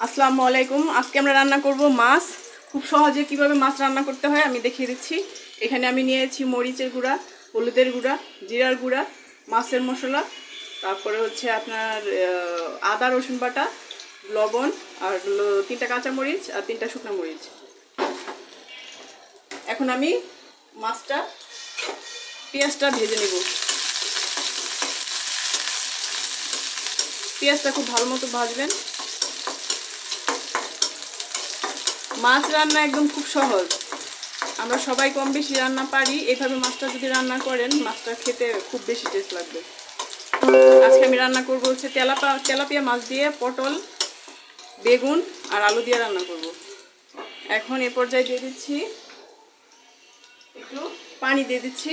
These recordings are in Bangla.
আসসালামু আলাইকুম। আজকে আমরা রান্না করব মাছ। খুব সহজে কিভাবে মাছ রান্না করতে হয় আমি দেখিয়ে দিচ্ছি। এখানে আমি নিয়েছি মরিচের গুঁড়া, হলুদের গুঁড়া, জিরার গুঁড়া, মাছের মশলা, তারপরে হচ্ছে আপনার আদা রসুন বাটা, লবণ আর 3টা কাঁচামরিচ আর 3টা শুকনো মরিচ। এখন আমি পেঁয়াজটা ভেজে নেব। পেঁয়াজটা খুব ভালো মতো ভাজবেন। মাছ রান্না একদম খুব সহজ, আমরা সবাই কম বেশি রান্না পারি। এইভাবে মাছটা যদি রান্না করেন মাছটা খেতে খুব বেশি টেস্ট লাগবে। আজকে আমি রান্না করব হচ্ছে তেলাপিয়া মাছ দিয়ে পটল, বেগুন আর আলু দিয়ে রান্না করব। এখন এ পর্যায়ে দিয়ে দিচ্ছি একটু পানি দিয়ে দিচ্ছি।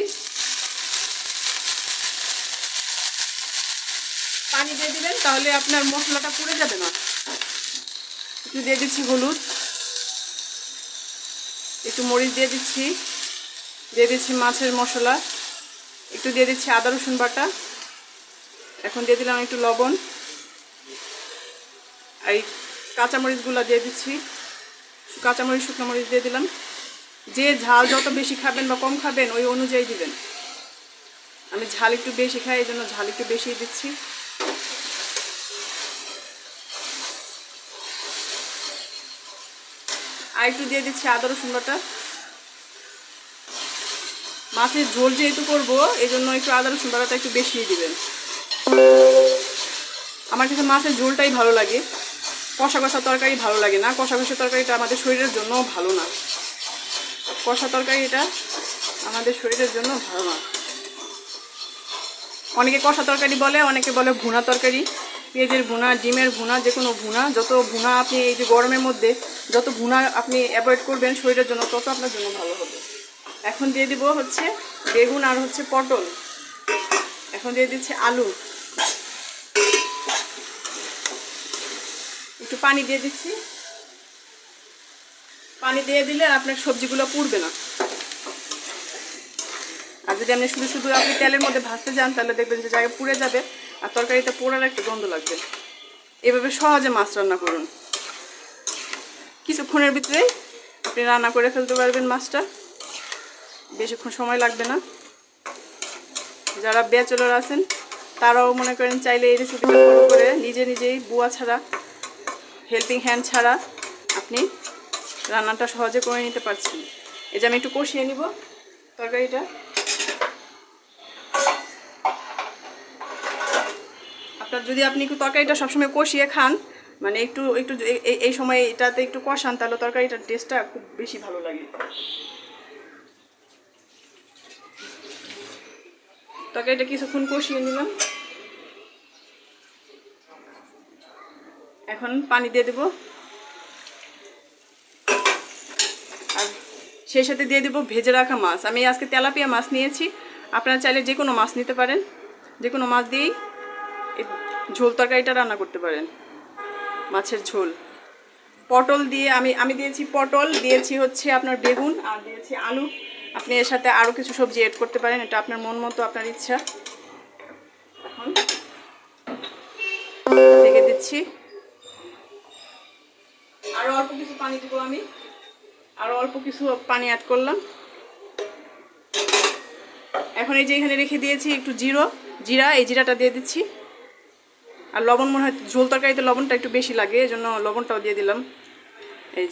পানি দিয়ে দিবেন তাহলে আপনার মশলাটা পুড়ে যাবে না। একটু দিয়ে দিচ্ছি হলুদ, একটু মরিচ দিয়ে দিচ্ছি মাছের মশলা, একটু দিয়ে দিচ্ছি আদা রসুন বাটা। এখন দিয়ে দিলাম একটু লবণ, আর এই কাঁচামরিচগুলো দিয়ে দিচ্ছি, কাঁচামরিচ শুকনো মরিচ দিয়ে দিলাম। যে ঝাল যত বেশি খাবেন বা কম খাবেন ওই অনুযায়ী দিবেন। আমি ঝাল একটু বেশি খাই, এই জন্য ঝাল একটু বেশি দিচ্ছি। আর একটু দিয়ে দিচ্ছি আদা রসুন বাটা। মাছের ঝোল যেহেতু করবো এই জন্য একটু আদা রসুন বাটাটা একটু বেশি দিবেন। আমার কাছে মাছের ঝোলটাই ভালো লাগে, কষা কষা তরকারি ভালো লাগে না। কষা কষা তরকারিটা আমাদের শরীরের জন্য ভালো না। কষা তরকারি এটা আমাদের শরীরের জন্য ভালো না। অনেকে কষা তরকারি বলে, অনেকে বলে ভুনা তরকারি। পেঁয়াজের ভুনা, ডিমের ভুনা, যে কোনো ভুনা, যত ভুনা আপনি এই যে গরমের মধ্যে যত ভুনা আপনি অ্যাভয়েড করবেন শরীরের জন্য তত আপনার জন্য ভালো হবে। এখন দিয়ে দিব হচ্ছে বেগুন আর হচ্ছে পটল। এখন দিয়ে দিচ্ছি আলু। একটু পানি দিয়ে দিচ্ছি। পানি দিয়ে দিলে আপনার সবজিগুলো পুড়বে না। আর যদি আপনি শুধু শুধু আপনি তেলের মধ্যে ভাজতে যান তাহলে দেখবেন যে জায়গায় পুড়ে যাবে আর তরকারিতে পোড়ার একটা গন্ধ লাগবে। এভাবে সহজে মাছ রান্না করুন, কিছুক্ষণের ভিতরেই আপনি রান্না করে ফেলতে পারবেন মাছটা, বেশিক্ষণ সময় লাগবে না। যারা ব্যাচেলর আছেন তারাও মনে করেন চাইলে এই রেসিপিটা ফলো করে নিজেই বুয়া ছাড়া, হেল্পিং হ্যান্ড ছাড়া আপনি রান্নাটা সহজে করে নিতে পারছেন। এই যে আমি একটু কষিয়ে নিব তরকারিটা। যদি আপনি একটু তরকারিটা সবসময় কষিয়ে খান, মানে একটু একটু এই সময় এটাতে একটু কষান, তাহলে তরকারিটার টেস্টটা খুব বেশি ভালো লাগে। তরকারিটা কিছুক্ষণ কষিয়ে নিলাম। এখন পানি দিয়ে দেব, আর সেই সাথে দিয়ে দেব ভেজে রাখা মাছ। আমি আজকে তেলাপিয়া মাছ নিয়েছি, আপনারা চাইলে যে কোনো মাছ নিতে পারেন, যে কোনো মাছ দিয়েই এই ঝোল তরকারিটা রান্না করতে পারেন, মাছের ঝোল। পটল দিয়ে আমি দিয়েছি, পটল দিয়েছি হচ্ছে আপনার বেগুন, আর দিয়েছি আলু। আপনি এর সাথে আরও কিছু সবজি এড করতে পারেন, এটা আপনার মন মতো, আপনার ইচ্ছা। এখন ঢেকে দিচ্ছি। আরও অল্প কিছু পানি দেবো আমি, আরও অল্প কিছু পানি অ্যাড করলাম। এখন এই যে এখানে রেখে দিয়েছি একটু জিরা, এই জিরাটা দিয়ে দিচ্ছি। আর লবণ, মনে হয় ঝোল তরকারিতে লবণটা একটু বেশি লাগে, এই জন্য লবণটাও দিয়ে দিলাম। এই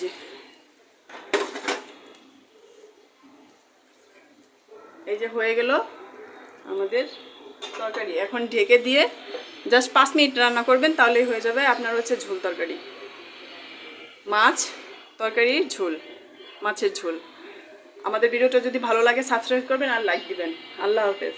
যে হয়ে গেল আমাদের তরকারি। এখন ঢেকে দিয়ে জাস্ট 5 মিনিট রান্না করবেন, তাহলেই হয়ে যাবে আপনার হচ্ছে ঝোল তরকারি, মাছ তরকারি ঝোল, মাছের ঝোল। আমাদের ভিডিওটা যদি ভালো লাগে সাবস্ক্রাইব করবেন আর লাইক দিবেন। আল্লাহ হাফেজ।